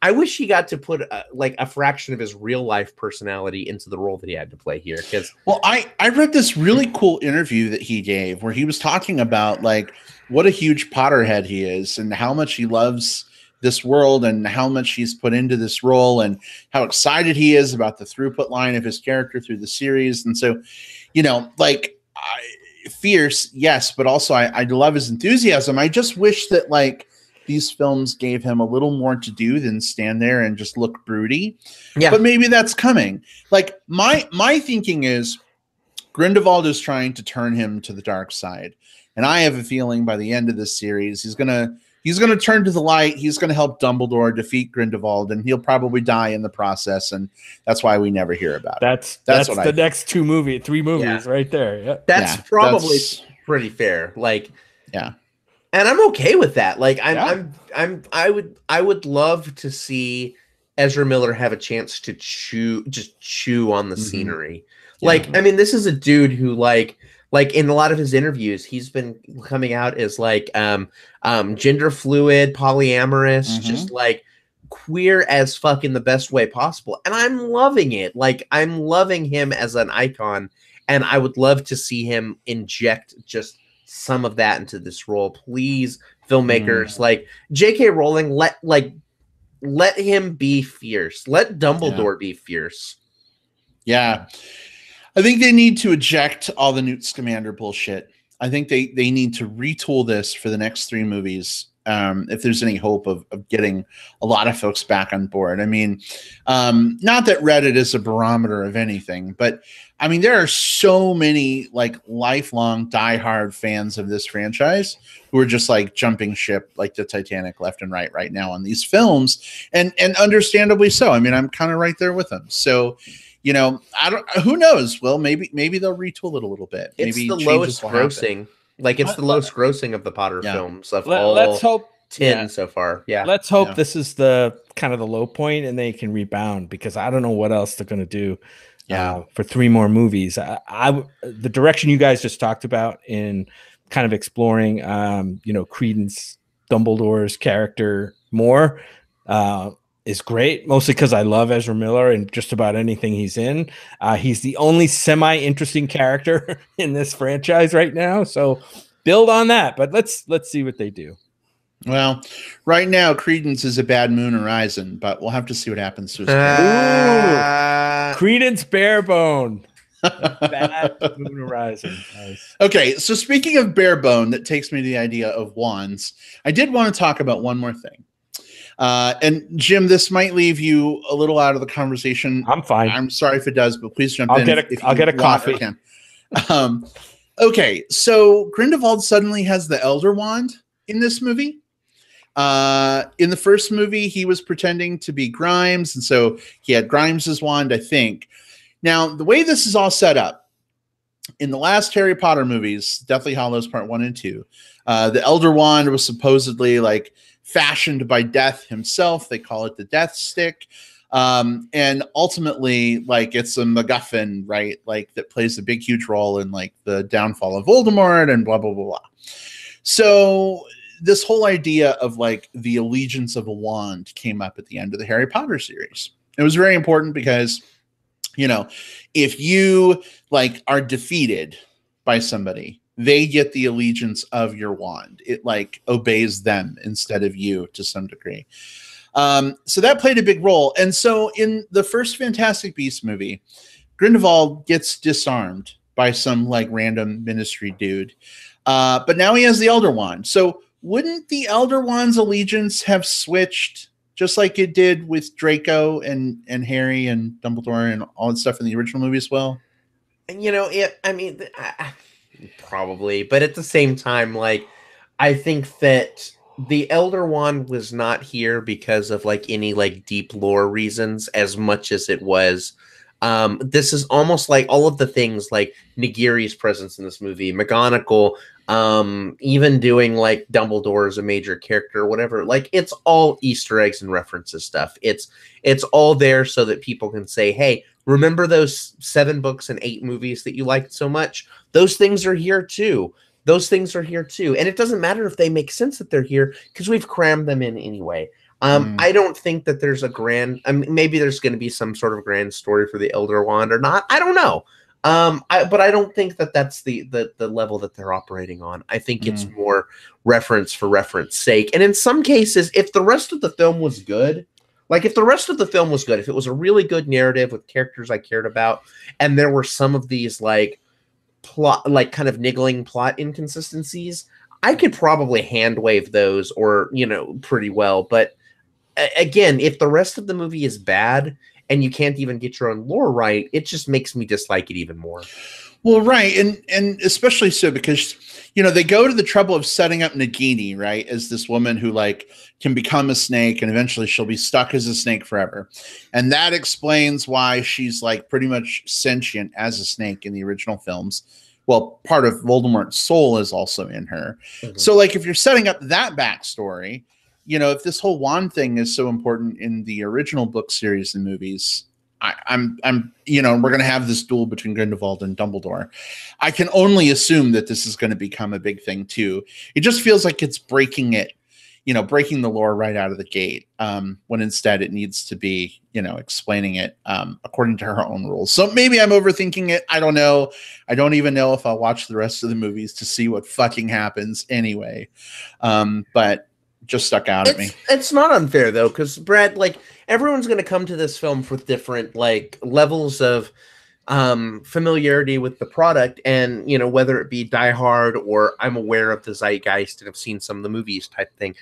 I wish he got to put a fraction of his real life personality into the role that he had to play here. Well, I read this really cool interview that he gave where he was talking about like what a huge Potterhead he is and how much he loves this world and how much he's put into this role and how excited he is about the throughput line of his character through the series. And so, like, fierce, yes, but also I love his enthusiasm. I just wish that like these films gave him a little more to do than stand there and just look broody. Yeah. But maybe that's coming. Like my thinking is Grindelwald is trying to turn him to the dark side. And I have a feeling by the end of this series, he's gonna turn to the light. He's gonna help Dumbledore defeat Grindelwald, and he'll probably die in the process. And that's why we never hear about it. That's the next three movies right there. Yeah. That's probably pretty fair. Like, yeah. And I'm okay with that. Like, I would love to see Ezra Miller have a chance to chew on the scenery. Yeah. Like, I mean, this is a dude who like in a lot of his interviews, he's been coming out as like gender fluid, polyamorous, just like queer as fuck in the best way possible. And I'm loving it. Like, I'm loving him as an icon, and I would love to see him inject just some of that into this role. Please, filmmakers, like J.K. Rowling, let him be fierce. Let Dumbledore be fierce. Yeah. I think they need to eject all the Newt Scamander bullshit. I think they need to retool this for the next 3 movies. If there's any hope of getting a lot of folks back on board. I mean, not that Reddit is a barometer of anything, but I mean, there are so many like lifelong diehard fans of this franchise who are just like jumping ship like the Titanic left and right now on these films, and understandably so. I mean, I'm kind of right there with them. So, who knows? Well, maybe they'll retool it a little bit. It's maybe the lowest grossing. Like, it's the lowest grossing of the Potter films of all. Let's hope 10 so far. Yeah. Let's hope this is the kind of the low point and they can rebound, because I don't know what else they're going to do for 3 more movies. The direction you guys just talked about in kind of exploring, Credence Dumbledore's character more, is great, mostly because I love Ezra Miller and just about anything he's in. He's the only semi-interesting character in this franchise right now, so build on that. But let's see what they do. Well, right now, Credence is a bad Moon Horizon, but we'll have to see what happens to his character. Credence Barebone. Bad Moon Horizon. Nice. Okay, so speaking of Barebone, that takes me to the idea of wands. I did want to talk about one more thing. And Jim, this might leave you a little out of the conversation. I'm fine. I'm sorry if it does, but please jump in. I'll get a coffee. Okay, so Grindelwald suddenly has the Elder Wand in this movie. In the first movie, he was pretending to be Grimes, and so he had Grimes's wand, I think. Now, the way this is all set up, in the last Harry Potter movies, Deathly Hallows Part 1 and 2, the Elder Wand was supposedly like fashioned by Death himself. They call it the Death Stick. And ultimately, like, it's a MacGuffin, right? Like, that plays a big, huge role in like the downfall of Voldemort and blah, blah, blah, blah. So this whole idea of like the allegiance of a wand came up at the end of the Harry Potter series. It was very important because, if you like are defeated by somebody, they get the allegiance of your wand. It like obeys them instead of you to some degree. So that played a big role. And so in the first Fantastic Beasts movie, Grindelwald gets disarmed by some like random ministry dude. But now he has the Elder Wand. So wouldn't the Elder Wand's allegiance have switched just like it did with Draco and Harry and Dumbledore and all that stuff in the original movie as well? Probably, but at the same time, like, I think that the Elder Wand was not here because of like any like deep lore reasons as much as it was. This is almost like all of the things like Nagiri's presence in this movie, McGonagall, even doing like Dumbledore as a major character or whatever. Like, it's all Easter eggs and references stuff. It's all there so that people can say, hey, remember those 7 books and 8 movies that you liked so much? Those things are here too. And it doesn't matter if they make sense that they're here because we've crammed them in anyway. I don't think that there's a grand, maybe there's going to be some sort of grand story for the Elder Wand or not. I don't know. But I don't think that that's the level that they're operating on. I think it's more reference for reference sake. And in some cases, if the rest of the film was good, if it was a really good narrative with characters I cared about, and there were some of these plot, kind of niggling plot inconsistencies, I could probably hand wave those or, pretty well. But again, if the rest of the movie is bad and you can't even get your own lore right, it just makes me dislike it even more. Well, right. And especially so because, they go to the trouble of setting up Nagini, right, as this woman who can become a snake and eventually she'll be stuck as a snake forever. And that explains why she's pretty much sentient as a snake in the original films. Well, part of Voldemort's soul is also in her. Mm-hmm. So if you're setting up that backstory, if this whole wand thing is so important in the original book series and movies, I'm we're going to have this duel between Grindelwald and Dumbledore. I can only assume that this is going to become a big thing too. It just feels like it's breaking the lore right out of the gate, when instead it needs to be, explaining it according to her own rules. So maybe I'm overthinking it. I don't know. I don't even know if I'll watch the rest of the movies to see what fucking happens anyway. But just stuck out at me. It's not unfair though, because Brad, everyone's going to come to this film with different levels of familiarity with the product, and whether it be Die Hard or I'm aware of the zeitgeist and have seen some of the movies type thing.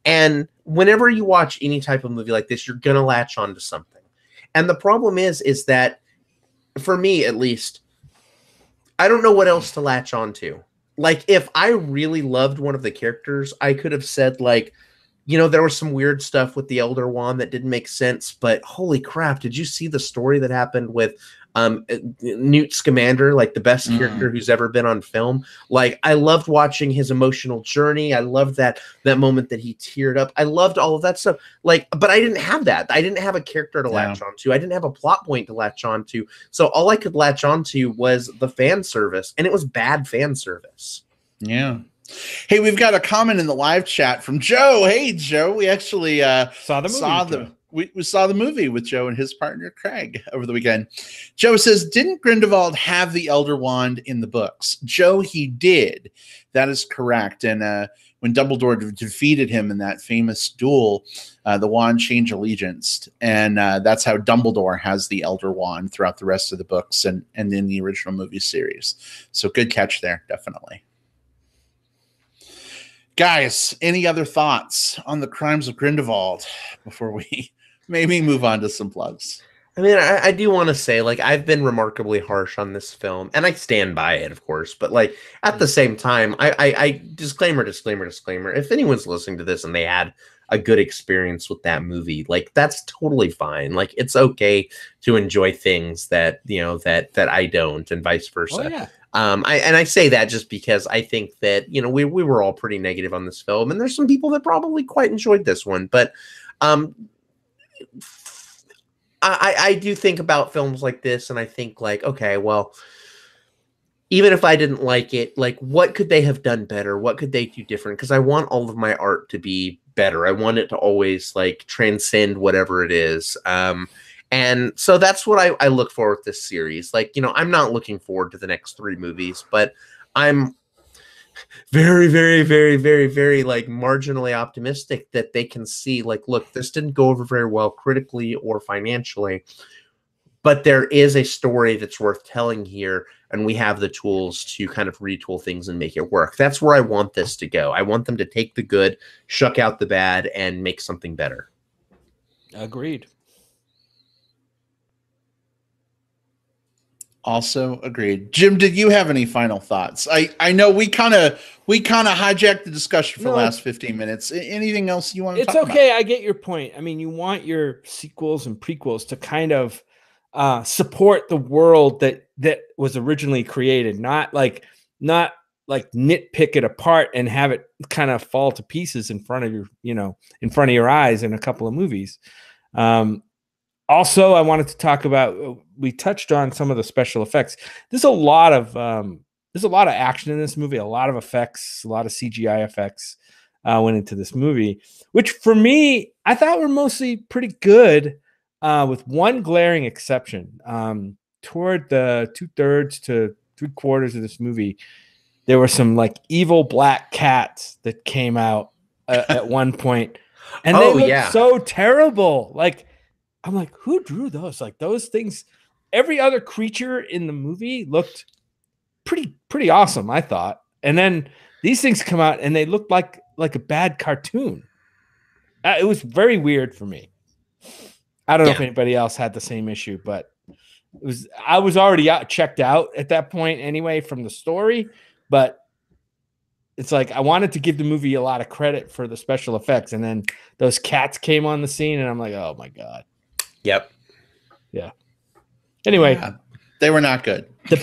And whenever you watch any type of movie like this, you're going to latch onto something. And the problem is that for me at least, I don't know what else to latch onto. If I really loved one of the characters, I could have said there was some weird stuff with the Elder Wand that didn't make sense, but holy crap, did you see the story that happened with Newt Scamander, the best character who's ever been on film? I loved watching his emotional journey. I loved that moment that he teared up. I loved all of that stuff. But I didn't have that. I didn't have a character to latch onto. I didn't have a plot point to latch onto. So all I could latch onto was the fan service, and it was bad fan service. Yeah. Hey, we've got a comment in the live chat from Joe. Hey, Joe, we actually saw the movie with Joe and his partner Craig over the weekend. Joe says, didn't Grindelwald have the Elder Wand in the books? Joe, he did. That is correct. And when Dumbledore defeated him in that famous duel, the wand changed allegiance. And that's how Dumbledore has the Elder Wand throughout the rest of the books and in the original movie series. So good catch there, definitely. Guys, any other thoughts on the Crimes of Grindelwald before we maybe move on to some plugs? I mean, I do want to say, I've been remarkably harsh on this film, and I stand by it, of course. But at the same time, I disclaimer. If anyone's listening to this and they had a good experience with that movie, that's totally fine. It's okay to enjoy things that that I don't, and vice versa. Oh, yeah. I say that just because I think that, we were all pretty negative on this film, and there's some people that probably quite enjoyed this one, but I do think about films like this, and I think okay, well, even if I didn't like it, what could they have done better? What could they do different? Because I want all of my art to be better. I want it to always transcend whatever it is. And so that's what I look for with this series. I'm not looking forward to the next 3 movies, but I'm very, very, very, very, very marginally optimistic that they can see look, this didn't go over very well critically or financially, but there is a story that's worth telling here, and we have the tools to kind of retool things and make it work. That's where I want this to go. I want them to take the good, shuck out the bad, and make something better. Agreed. Also agreed. Jim, did you have any final thoughts? I know we kind of hijacked the discussion for the last 15 minutes. Anything else you want to talk about? It's okay. I get your point. I mean, you want your sequels and prequels to kind of support the world that was originally created, not nitpick it apart and have it kind of fall to pieces in front of your eyes in a couple of movies. Also, I wanted to talk about, we touched on some of the special effects. There's a lot of action in this movie, a lot of effects, a lot of CGI effects went into this movie, which for me, I thought were mostly pretty good, with one glaring exception. toward the 2/3 to 3/4 of this movie, there were some like evil black cats that came out at one point, and they looked so terrible. Like, I'm like, who drew those? Like those things. Every other creature in the movie looked pretty awesome, I thought. And then these things come out and they looked like a bad cartoon. It was very weird for me. I don't know if anybody else had the same issue, but I was already checked out at that point anyway from the story. But it's like I wanted to give the movie a lot of credit for the special effects, and then those cats came on the scene, and I'm like, oh my god. Yep. Yeah. Anyway, they were not good. The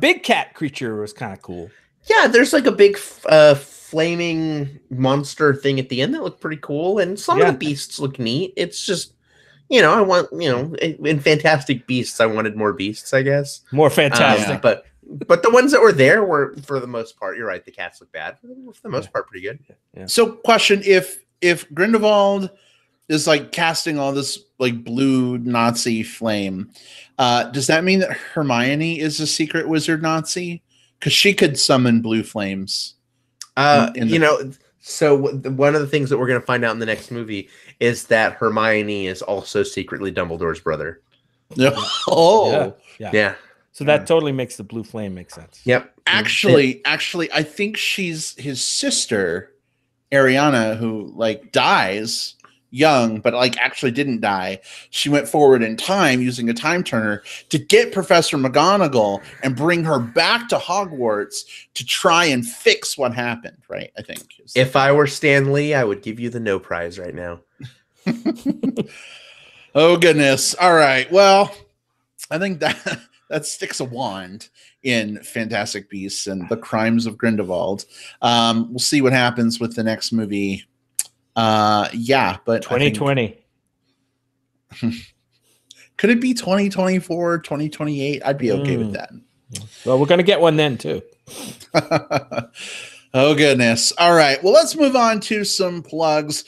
big cat creature was kind of cool. Yeah, there's like a big flaming monster thing at the end that looked pretty cool, and some of the beasts look neat. It's just, I want, in Fantastic Beasts, I wanted more beasts, I guess. More fantastic. But the ones that were there were, for the most part, you're right, the cats look bad. For the most part, pretty good. Yeah. So, question, if Grindelwald is like casting all this like blue Nazi flame, does that mean that Hermione is a secret wizard Nazi? Because she could summon blue flames. So one of the things that we're going to find out in the next movie is that Hermione is also secretly Dumbledore's brother. Oh, yeah. So that totally makes the blue flame make sense. Yep. Actually, I think she's his sister, Ariana, who like dies young, but like actually didn't die. She went forward in time using a time turner to get Professor McGonagall and bring her back to Hogwarts to try and fix what happened, right? I think. If I were Stan Lee, I would give you the no prize right now. Oh, goodness. All right. Well, I think that sticks a wand in Fantastic Beasts and the Crimes of Grindelwald. We'll see what happens with the next movie. But 2020. Could it be 2024, 2028? I'd be okay with that. Well, we're gonna get one then too. Oh goodness. All right. Well, let's move on to some plugs.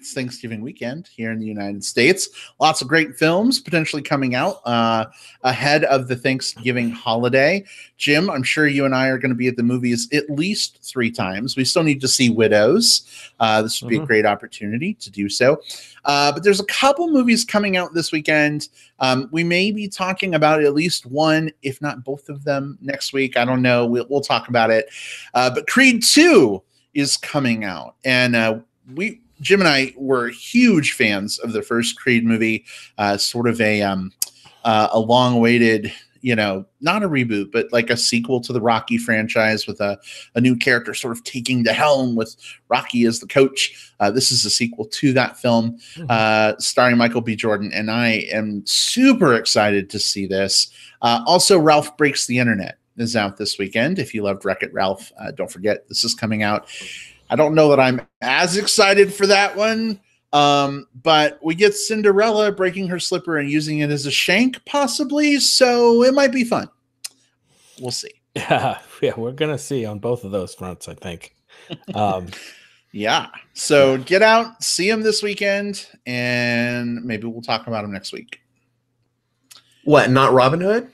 It's Thanksgiving weekend here in the United States. Lots of great films potentially coming out ahead of the Thanksgiving holiday. Jim, I'm sure you and I are going to be at the movies at least 3 times. We still need to see Widows. This would be a great opportunity to do so. But there's a couple movies coming out this weekend. We may be talking about at least one, if not both of them next week. I don't know. We'll talk about it. But Creed 2 is coming out. And Jim and I were huge fans of the first Creed movie, sort of a long-awaited, not a reboot, but like a sequel to the Rocky franchise with a new character sort of taking the helm with Rocky as the coach. This is a sequel to that film, starring Michael B. Jordan, and I am super excited to see this. Also, Ralph Breaks the Internet is out this weekend. If you loved Wreck-It Ralph, don't forget this is coming out. I don't know that I'm as excited for that one, but we get Cinderella breaking her slipper and using it as a shank, possibly, so it might be fun. We'll see. Yeah, we're going to see on both of those fronts, I think. Yeah, so get out, see them this weekend, and maybe we'll talk about them next week. What, not Robin Hood?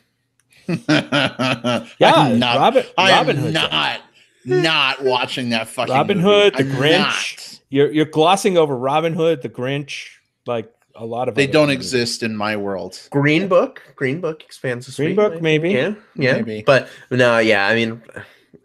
Robin Hood. Not watching that fucking Robin movie. Hood, the Grinch. You're glossing over Robin Hood, the Grinch, like a lot of. They don't exist in my world. Green Book expands the Green Book, maybe. Yeah, maybe. But no, yeah. I mean,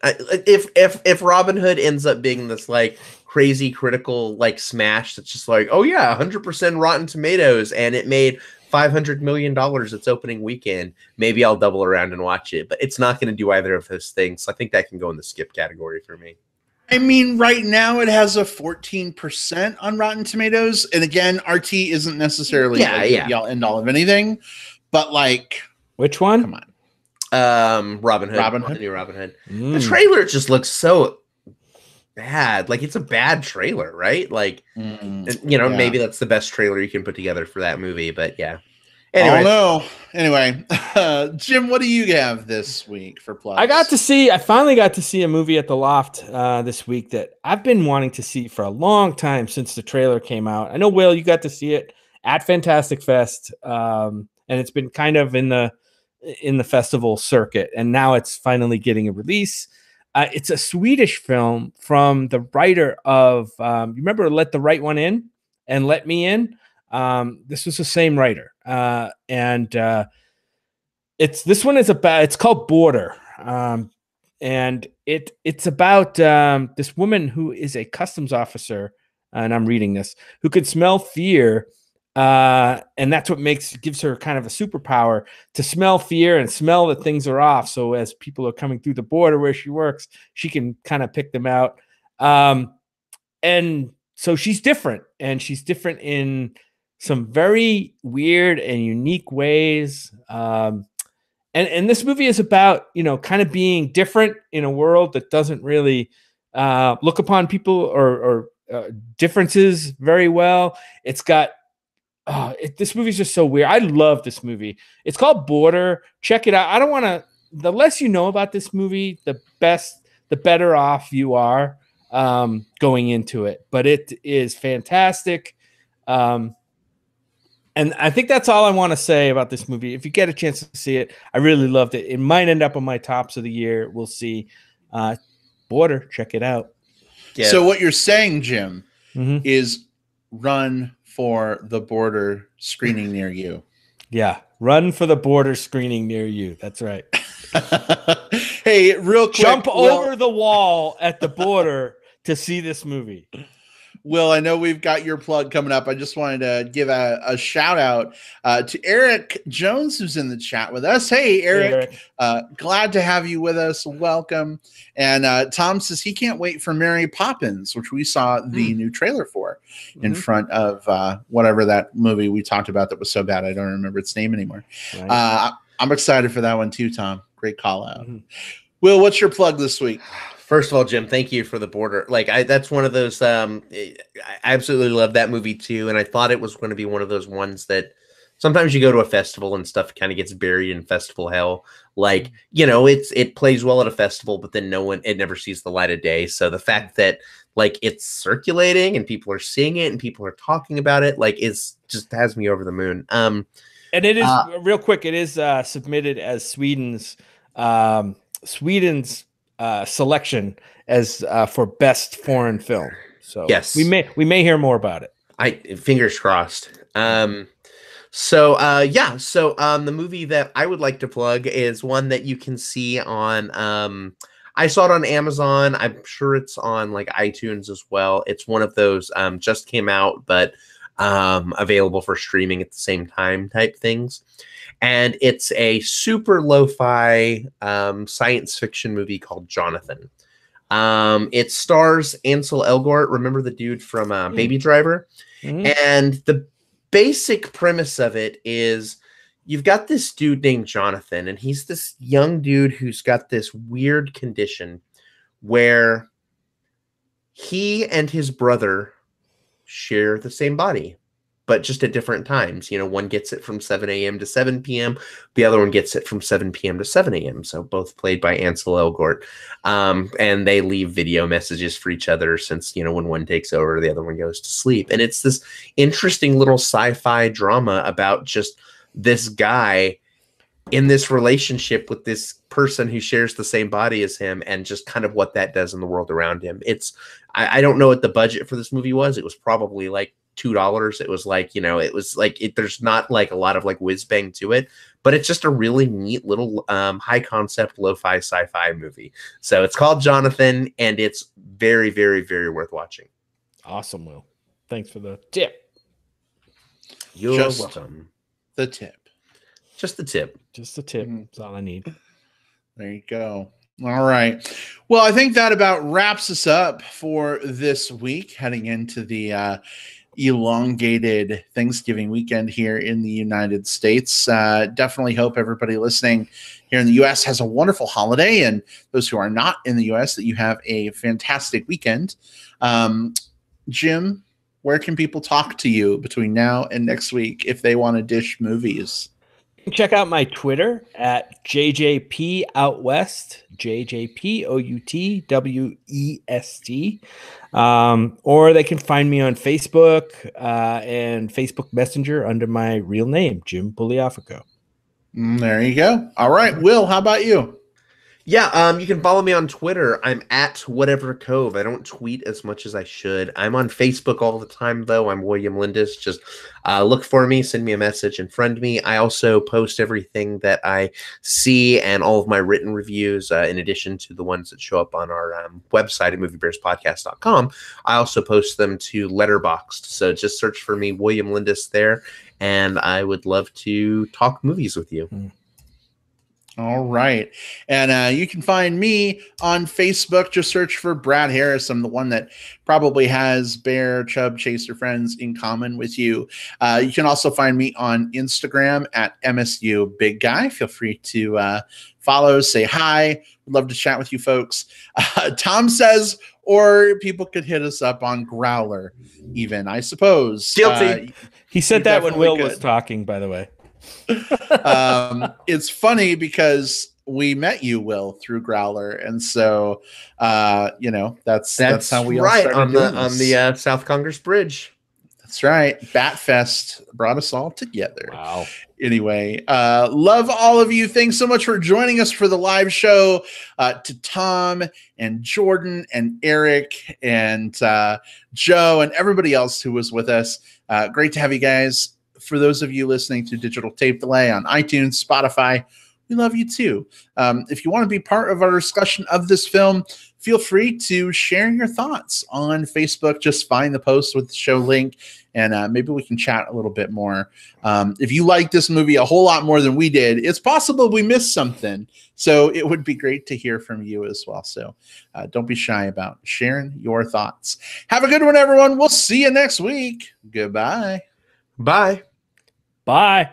if Robin Hood ends up being this like crazy critical like smash that's just like, oh yeah, 100% Rotten Tomatoes, and it made $500 million its opening weekend, maybe I'll double around and watch it, but it's not going to do either of those things. So I think that can go in the skip category for me. I mean, right now it has a 14% on Rotten Tomatoes. And again, RT isn't necessarily y'all end all of anything, but like, which one? Come on. Robin Hood. The new Robin Hood. The trailer just looks so bad. Like, it's a bad trailer, right? Like, maybe that's the best trailer you can put together for that movie, but yeah. Anyway. Oh no. Anyway, Jim, what do you have this week for plugs? I finally got to see a movie at the Loft this week that I've been wanting to see for a long time since the trailer came out. I know, Will, you got to see it at Fantastic Fest. And and it's been kind of in the festival circuit, and now it's finally getting a release. It's a Swedish film from the writer of you remember Let the Right One In and Let Me In. This was the same writer, and it's called Border, and it's about this woman who is a customs officer, and I'm reading this, who could smell fear, and that's what gives her kind of a superpower to smell fear and smell that things are off. So as people are coming through the border where she works, she can kind of pick them out, and so she's different, and she's different in some very weird and unique ways. And this movie is about, kind of being different in a world that doesn't really look upon people or differences very well. It's got this movie's just so weird. I love this movie. It's called Border. Check it out. I don't want to. The less you know about this movie, the better off you are going into it. But it is fantastic. And I think that's all I want to say about this movie. If you get a chance to see it, I really loved it. It might end up on my tops of the year. We'll see. Border, check it out. Yeah. So what you're saying, Jim, is run for the Border screening near you. Yeah, run for the Border screening near you. That's right. Hey, real quick. Jump over the wall at the border to see this movie. Will, I know we've got your plug coming up. I just wanted to give a shout out to Eric Jones, who's in the chat with us. Hey, Eric. Glad to have you with us. Welcome. And Tom says he can't wait for Mary Poppins, which we saw the new trailer for in front of whatever that movie we talked about that was so bad I don't remember its name anymore. Right. I'm excited for that one too, Tom. Great call out. Will, what's your plug this week? First of all, Jim, thank you for the Border. That's one of those. I absolutely love that movie too, and I thought it was going to be one of those ones that sometimes you go to a festival and stuff kind of gets buried in festival hell. It plays well at a festival, but then it never sees the light of day. So the fact that it's circulating and people are seeing it and people are talking about it, it's just has me over the moon. And it is real quick. It is submitted as Sweden's selection as for best foreign film. So yes, we may hear more about it. Fingers crossed. The movie that I would like to plug is one that you can see on I saw it on Amazon. I'm sure it's on iTunes as well. It's one of those just came out but available for streaming at the same time type things. And it's a super lo-fi science fiction movie called Jonathan. It stars Ansel Elgort. Remember the dude from Baby Driver? And the basic premise of it is you've got this dude named Jonathan, and he's this young dude who's got this weird condition where he and his brother share the same body, but just at different times. One gets it from 7 a.m. to 7 p.m. The other one gets it from 7 p.m. to 7 a.m. So both played by Ansel Elgort. And they leave video messages for each other since, when one takes over, the other one goes to sleep. And it's this interesting little sci-fi drama about just this guy in this relationship with this person who shares the same body as him and just kind of what that does in the world around him. I don't know what the budget for this movie was. It was probably $2. It was there's not a lot of whiz bang to it, but it's just a really neat little high concept lo-fi sci-fi movie. So it's called Jonathan, and it's very, very, very worth watching. Awesome, Will. Thanks for the tip. You're welcome. The tip. Just the tip. Just the tip. That's all I need. There you go. All right. Well, I think that about wraps us up for this week, heading into the elongated Thanksgiving weekend here in the United States. Definitely hope everybody listening here in the U.S. has a wonderful holiday, and those who are not in the U.S., that you have a fantastic weekend. Jim, where can people talk to you between now and next week if they want to dish movies? Check out my Twitter at JJP Out West, JJPOUTWEST. Or they can find me on Facebook and Facebook Messenger under my real name, Jim Pugliafico. There you go. All right, Will, how about you? Yeah, you can follow me on Twitter. I'm at Whatever Cove. I don't tweet as much as I should. I'm on Facebook all the time, though. I'm William Lindis. Just look for me, send me a message, and friend me. I also post everything that I see and all of my written reviews, in addition to the ones that show up on our website at moviebearspodcast.com. I also post them to Letterboxd. So just search for me, William Lindis, there, and I would love to talk movies with you. All right. And you can find me on Facebook. Just search for Brad Harris. I'm the one that probably has Bear, Chub, Chaser friends in common with you. You can also find me on Instagram at MSU Big Guy. Feel free to follow, say hi. Would love to chat with you folks. Tom says, or people could hit us up on Growler even, I suppose. Guilty. He said that when Will was talking, by the way. It's funny because we met you, Will, through Growler, and so that's how we right all on the South Congress Bridge. That's right. Batfest brought us all together. Wow. Anyway, love all of you. Thanks so much for joining us for the live show. To Tom and Jordan and Eric and Joe and everybody else who was with us. Great to have you guys. For those of you listening to Digital Tape Delay on iTunes, Spotify, we love you too. If you want to be part of our discussion of this film, feel free to share your thoughts on Facebook. Just find the post with the show link, and maybe we can chat a little bit more. If you like this movie a whole lot more than we did, it's possible we missed something. So it would be great to hear from you as well. So don't be shy about sharing your thoughts. Have a good one, everyone. We'll see you next week. Goodbye. Bye. Bye.